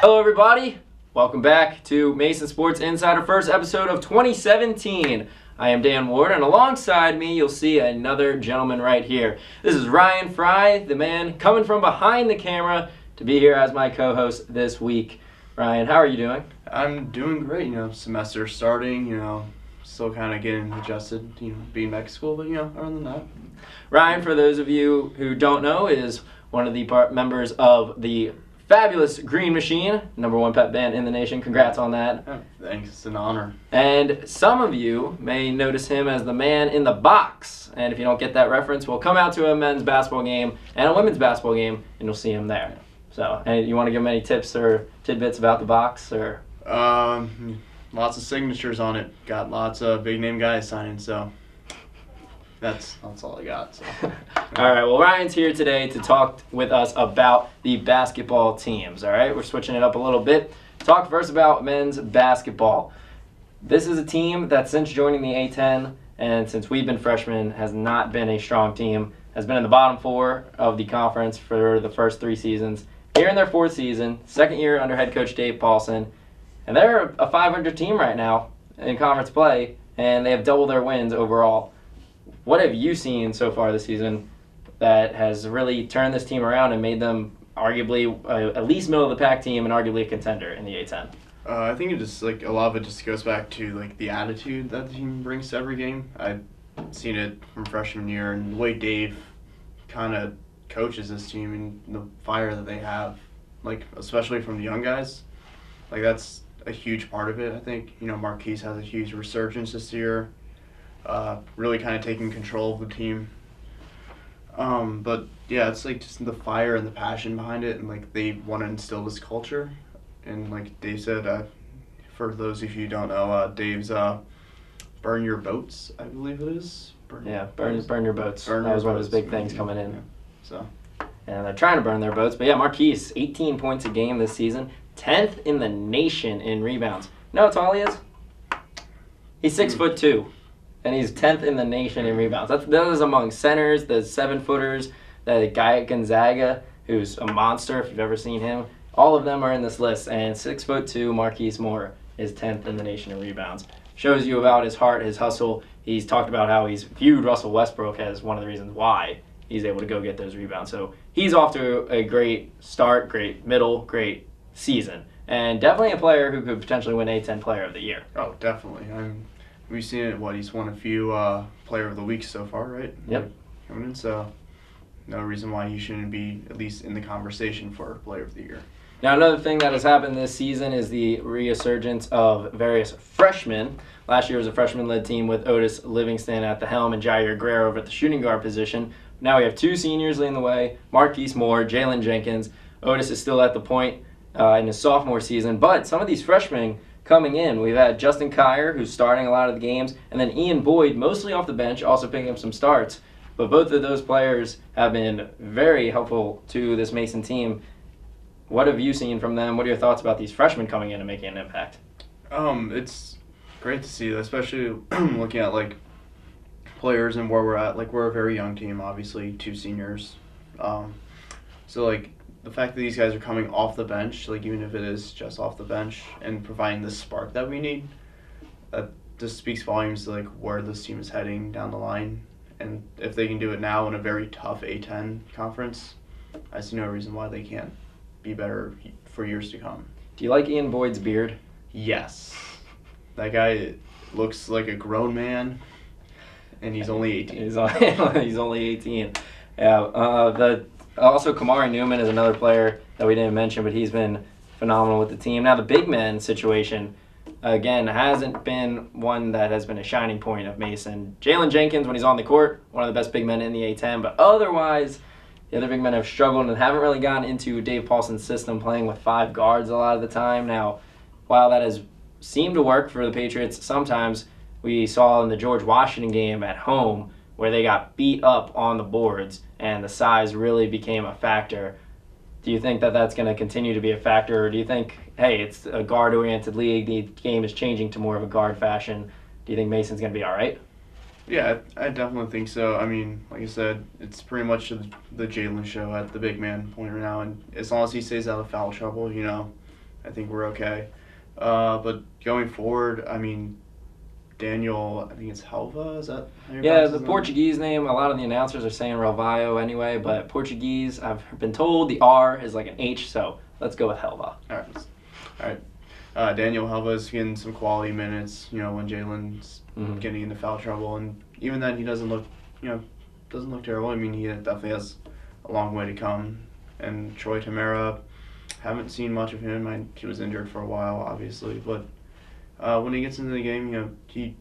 Hello everybody, welcome back to Mason Sports Insider, first episode of 2017. I am Dan Ward, and alongside me you'll see another gentleman right here. This is Ryan Fry, the man coming from behind the camera to be here as my co-host this week. Ryan, how are you doing? I'm doing great, semester starting, still kind of getting adjusted, being back at school, but, other than that. Ryan, for those of you who don't know, is one of the members of the fabulous Green Machine, #1 pep band in the nation. Congrats on that. Oh, thanks, it's an honor. And some of you may notice him as the man in the box. And if you don't get that reference, we'll come out to a men's basketball game and a women's basketball game, and you'll see him there. So, and you want to give him any tips or tidbits about the box, or? Lots of signatures on it. Got lots of big name guys signing, so that's all I got. So. All right, well, Ryan's here today to talk with us about the basketball teams, all right? We're switching it up a little bit. Talk first about men's basketball. This is a team that since joining the A10 and since we've been freshmen has not been a strong team, has been in the bottom 4 of the conference for the first 3 seasons. Here in their 4th season, second year under head coach Dave Paulson, and they're a 500 team right now in conference play, and they have double their wins overall. What have you seen so far this season that has really turned this team around and made them arguably at least middle of the pack team and arguably a contender in the A10? I think it just a lot of it just goes back to the attitude that the team brings to every game. I've seen it from freshman year, and the way Dave kind of coaches this team and the fire that they have, especially from the young guys, that's a huge part of it. I think Marquise has a huge resurgence this year, really kind of taking control of the team. But yeah, it's just the fire and the passion behind it, and they want to instill this culture. And like Dave said, for those of you who don't know, Dave's Burn Your Boats, I believe it is. Burn your boats. That was one of his big things coming in. Yeah. So. And they're trying to burn their boats. But yeah, Marquise, 18 points a game this season, 10th in the nation in rebounds. You know how tall he is? He's 6'2", and he's 10th in the nation in rebounds. That is among centers, the 7-footers, the guy at Gonzaga, who's a monster if you've ever seen him. All of them are in this list, and 6'2", Marquise Moore is 10th in the nation in rebounds. Shows you about his heart, his hustle. He's talked about how he's viewed Russell Westbrook as one of the reasons why he's able to go get those rebounds. So he's off to a great start, great middle, great season, and definitely a player who could potentially win A10 Player of the Year. Oh, definitely. We've seen it. He's won a few Player of the Week so far, right? Yep. Coming in, so no reason why he shouldn't be at least in the conversation for Player of the Year. Now, another thing that has happened this season is the resurgence of various freshmen. Last year was a freshman-led team with Otis Livingston at the helm and Jair Guerrero over at the shooting guard position. Now we have 2 seniors leading the way, Marquise Moore, Jalen Jenkins. Otis is still at the point in his sophomore season, but some of these freshmen coming in, we've had Justin Kier, who's starting a lot of the games, and then Ian Boyd, mostly off the bench, also picking up some starts. But both of those players have been very helpful to this Mason team. What have you seen from them? What are your thoughts about these freshmen coming in and making an impact? It's great to see, especially looking at players and where we're at. We're a very young team, obviously, 2 seniors. So the fact that these guys are coming off the bench, even if it is just off the bench, and providing the spark that we need, that just speaks volumes to where this team is heading down the line. And if they can do it now in a very tough A10 conference, I see no reason why they can't be better for years to come. Do you like Ian Boyd's beard? Yes. That guy looks like a grown man, and he's only 18. He's only 18. Yeah. Also, Kamari Newman is another player that we didn't mention, but he's been phenomenal with the team. Now, the big men situation, again, hasn't been one that has been a shining point of Mason. Jalen Jenkins, when he's on the court, one of the best big men in the A10, but otherwise, the other big men have struggled and haven't really gotten into Dave Paulson's system, playing with 5 guards a lot of the time. Now, while that has seemed to work for the Patriots, sometimes we saw in the George Washington game at home where they got beat up on the boards and the size really became a factor. Do you think that that's going to continue to be a factor, or do you think, hey, it's a guard-oriented league, the game is changing to more of a guard fashion? Do you think Mason's going to be all right? Yeah, I definitely think so. Like I said, it's pretty much the Jalen show at the big man point right now, and as long as he stays out of foul trouble, I think we're okay. But going forward, I mean, Daniel, I think it's Helva. Is that how you Yeah, pronounce the his name? Portuguese name, a lot of the announcers are saying Relvaio anyway, but Portuguese, I've been told the R is like an H, so let's go with Helva. All right. All right. Daniel Helva's getting some quality minutes, when Jalen's getting into foul trouble. And even then, he doesn't look terrible. I mean, he definitely has a long way to come. And Troy Tamara, haven't seen much of him. He was injured for a while, obviously. But when he gets into the game, he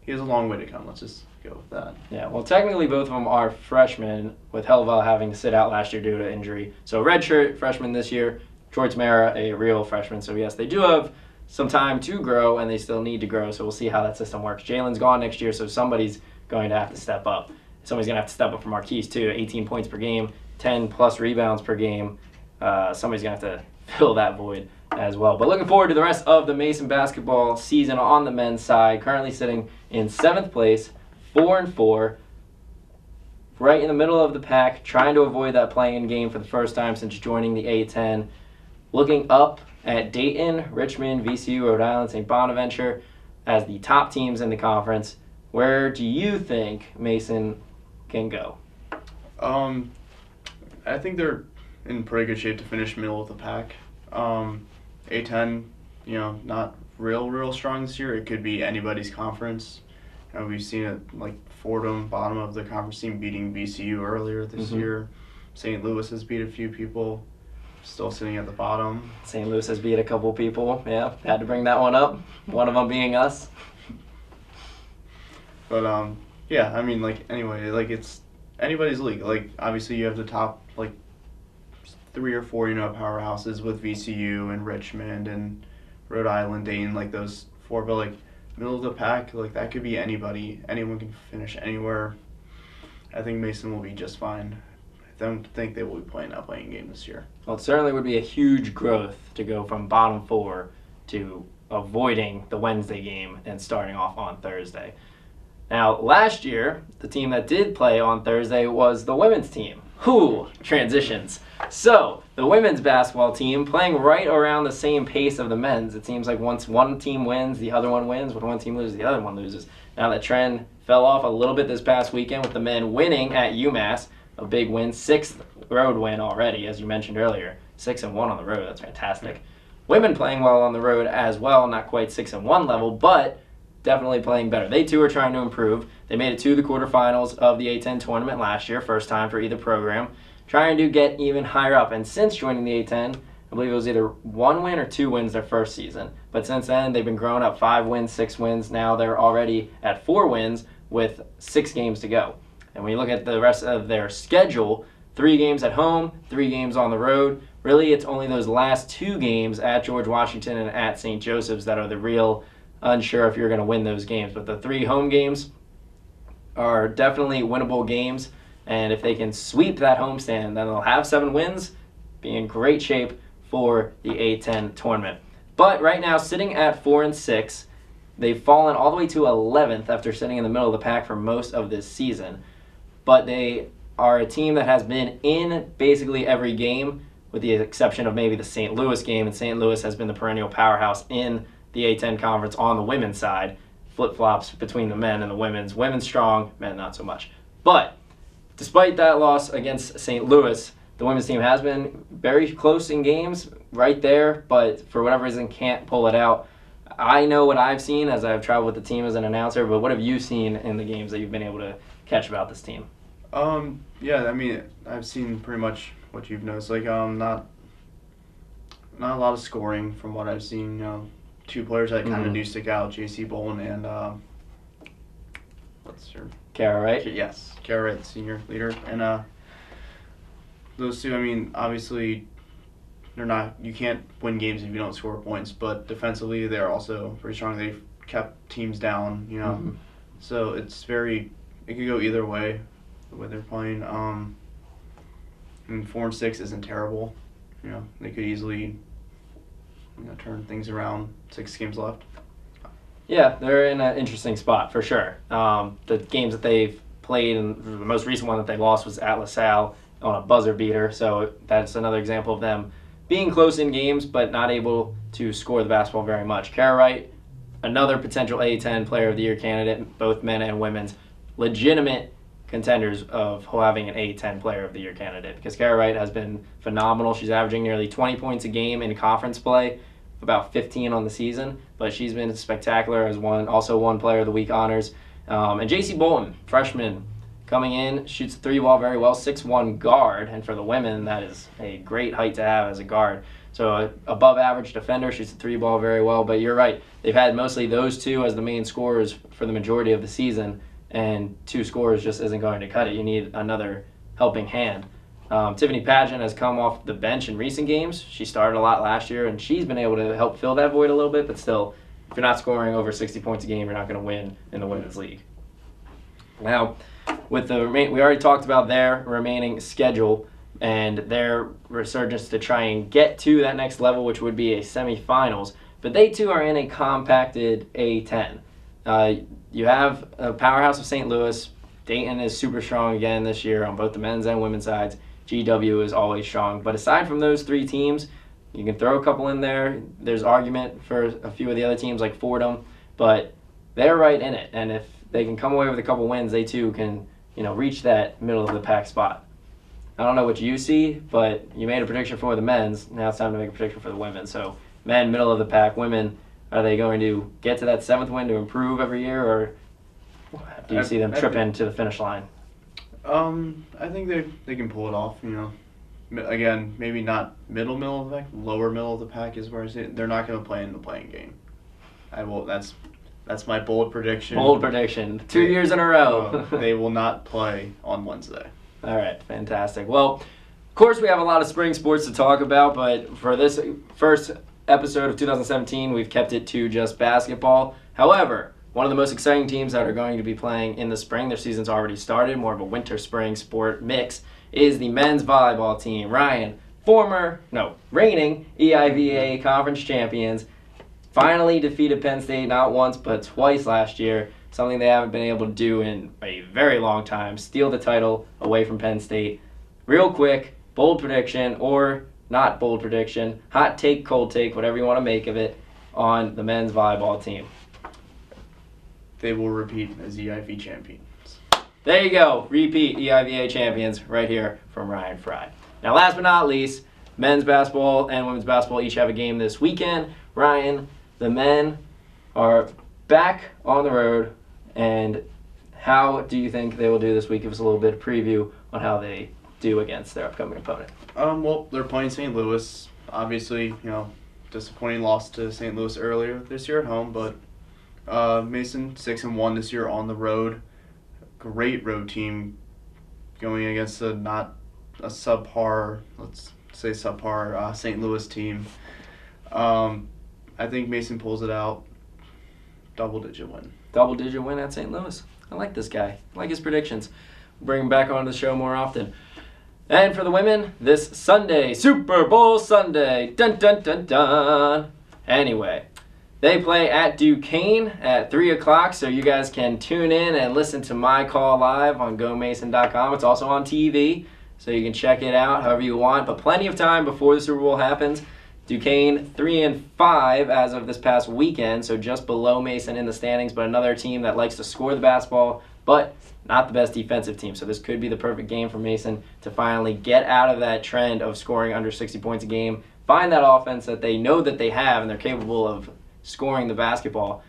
has a long way to come. Let's just go with that. Yeah, well, technically both of them are freshmen, with Helva having to sit out last year due to injury. So redshirt freshman this year, Troy Tamara, a real freshman. So yes, they do have some time to grow, and they still need to grow. So we'll see how that system works. Jalen's gone next year, so somebody's going to have to step up. Somebody's going to have to step up for Marquise, too. 18 points per game, 10-plus rebounds per game. Somebody's going to have to fill that void as well. But looking forward to the rest of the Mason basketball season on the men's side. Currently sitting in 7th place, 4-4. Right in the middle of the pack, trying to avoid that play-in game for the first time since joining the A10. Looking up at Dayton, Richmond, VCU, Rhode Island, St. Bonaventure as the top teams in the conference. Where do you think Mason can go? I think they're in pretty good shape to finish middle of the pack. A10, not real strong this year. It could be anybody's conference. We've seen it like Fordham, bottom of the conference team, beating VCU earlier this year. St. Louis has beat a few people, still sitting at the bottom. St. Louis has beat a couple people. Yeah, had to bring that one up. One of them being us. But anyway, it's anybody's league. Like, obviously you have the top 3 or 4 powerhouses with VCU and Richmond and Rhode Island, Dayton, like those 4. But middle of the pack, that could be anybody. Anyone can finish anywhere. I think Mason will be just fine. I don't think they will be playing that play-in game this year. Well, it certainly would be a huge growth to go from bottom 4 to avoiding the Wednesday game and starting off on Thursday. Now, last year, the team that did play on Thursday was the women's team. Transitions. So, the women's basketball team playing right around the same pace of the men's. It seems like once one team wins, the other one wins. When one team loses, the other one loses. Now, that trend fell off a little bit this past weekend with the men winning at UMass. A big win, 6th road win already, as you mentioned earlier. 6-1 on the road, that's fantastic. Women playing well on the road as well, not quite 6-1 level, but definitely playing better. They too are trying to improve. They made it to the quarterfinals of the A10 tournament last year, first time for either program, trying to get even higher up. And since joining the A10, I believe it was either 1 win or 2 wins their first season. But since then, they've been growing up 5 wins, 6 wins. Now they're already at 4 wins with 6 games to go. And when you look at the rest of their schedule, 3 games at home, 3 games on the road. Really, it's only those last 2 games at George Washington and at St. Joseph's that are the real unsure if you're going to win those games. But the 3 home games are definitely winnable games. And if they can sweep that homestand, then they'll have 7 wins, be in great shape for the A10 tournament. But right now, sitting at 4-6, they've fallen all the way to 11th after sitting in the middle of the pack for most of this season. But they are a team that has been in basically every game, with the exception of maybe the St. Louis game. And St. Louis has been the perennial powerhouse in the A10 conference on the women's side. Flip-flops between the men and the women's. Women's strong, men not so much. But despite that loss against St. Louis, the women's team has been very close in games, right there, but for whatever reason can't pull it out. I know what I've seen as I've traveled with the team as an announcer, but what have you seen in the games that you've been able to catch about this team? I've seen pretty much what you've noticed. Not a lot of scoring from what I've seen. 2 players that kind of do stick out, J.C. Bowen and what's her? Kara, right? Yes, Kara Wright, senior leader, and those 2. Obviously, you can't win games if you don't score points, but defensively they're also pretty strong. They've kept teams down, so it could go either way the way they're playing. 4-6 isn't terrible. They could easily turn things around. 6 games left. Yeah, they're in an interesting spot for sure. The games that they've played, and the most recent one that they lost was at LaSalle on a buzzer beater, so that's another example of them being close in games, but not able to score the basketball very much. Kara Wright, another potential A10 Player of the Year candidate, both men and women's, legitimate contenders of having an A10 Player of the Year candidate, because Kara Wright has been phenomenal. She's averaging nearly 20 points a game in conference play, about 15 on the season, but she's been spectacular as also won Player of the Week honors. And J.C. Bolton, freshman, coming in, shoots the 3-ball very well, 6'1" guard, and for the women, that is a great height to have as a guard. So above average defender, shoots the 3-ball very well, but you're right. They've had mostly those two as the main scorers for the majority of the season, and 2 scorers just isn't going to cut it. You need another helping hand. Tiffany Pageant has come off the bench in recent games. She started a lot last year, and she's been able to help fill that void a little bit, but still, if you're not scoring over 60 points a game, you're not going to win in the women's league. Now, with we already talked about their remaining schedule and their resurgence to try and get to that next level, which would be a semifinals, but they too are in a compacted A10. You have a powerhouse of St. Louis. Dayton is super strong again this year on both the men's and women's sides. GW is always strong. But aside from those 3 teams, you can throw a couple in there. There's argument for a few of the other teams like Fordham, but they're right in it. And if they can come away with a couple wins, they too can, reach that middle of the pack spot. I don't know what you see, but you made a prediction for the men's. Now it's time to make a prediction for the women. So men, middle of the pack. Women, are they going to get to that 7th win to improve every year, or do you see them tripping to the finish line? I think they can pull it off. Again, maybe not middle of the pack, lower middle of the pack is where I see it. They're not going to play in the playing game. That's my bold prediction. Bold prediction. 2 years in a row. They will not play on Wednesday. All right, fantastic. Well, of course we have a lot of spring sports to talk about, but for this first episode of 2017, we've kept it to just basketball. However, one of the most exciting teams that are going to be playing in the spring, their season's already started, more of a winter-spring sport mix, is the men's volleyball team. Ryan, reigning EIVA conference champions, finally defeated Penn State not once but twice last year, something they haven't been able to do in a very long time, steal the title away from Penn State. Real quick, bold prediction or not bold prediction, hot take, cold take, whatever you want to make of it, on the men's volleyball team. They will repeat as EIV champions. There you go. Repeat EIVA champions right here from Ryan Fry. Now, last but not least, men's basketball and women's basketball each have a game this weekend. Ryan, the men are back on the road, and how do you think they will do this week? Give us a little bit of preview on how they do against their upcoming opponent. Well, they're playing St. Louis. Obviously, disappointing loss to St. Louis earlier this year at home, but Mason 6-1 this year on the road. Great road team going against not a subpar, let's say subpar St. Louis team. I think Mason pulls it out. Double-digit win. Double-digit win at St. Louis. I like this guy. I like his predictions. We'll bring him back on the show more often. And for the women, this Sunday, Super Bowl Sunday. Dun, dun, dun, dun. Anyway, they play at Duquesne at 3 o'clock, so you guys can tune in and listen to my call live on GoMason.com. It's also on TV, so you can check it out however you want. But plenty of time before the Super Bowl happens. Duquesne 3-5 as of this past weekend, so just below Mason in the standings, but another team that likes to score the basketball, but not the best defensive team. So this could be the perfect game for Mason to finally get out of that trend of scoring under 60 points a game, find that offense that they know that they have and they're capable of scoring the basketball.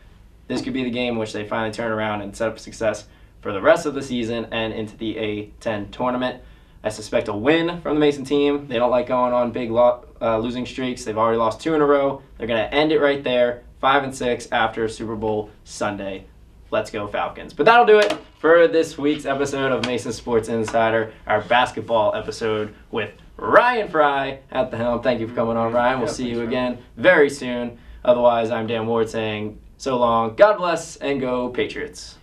This could be the game in which they finally turn around and set up success for the rest of the season and into the A10 tournament. I suspect a win from the Mason team. They don't like going on big losing streaks. They've already lost 2 in a row. They're going to end it right there, 5-6 after Super Bowl Sunday. Let's go Falcons. But that'll do it for this week's episode of Mason Sports Insider, our basketball episode with Ryan Fry at the helm. Thank you for coming on, Ryan. We'll see you again very soon. Otherwise, I'm Dan Ward saying so long. God bless and go Patriots.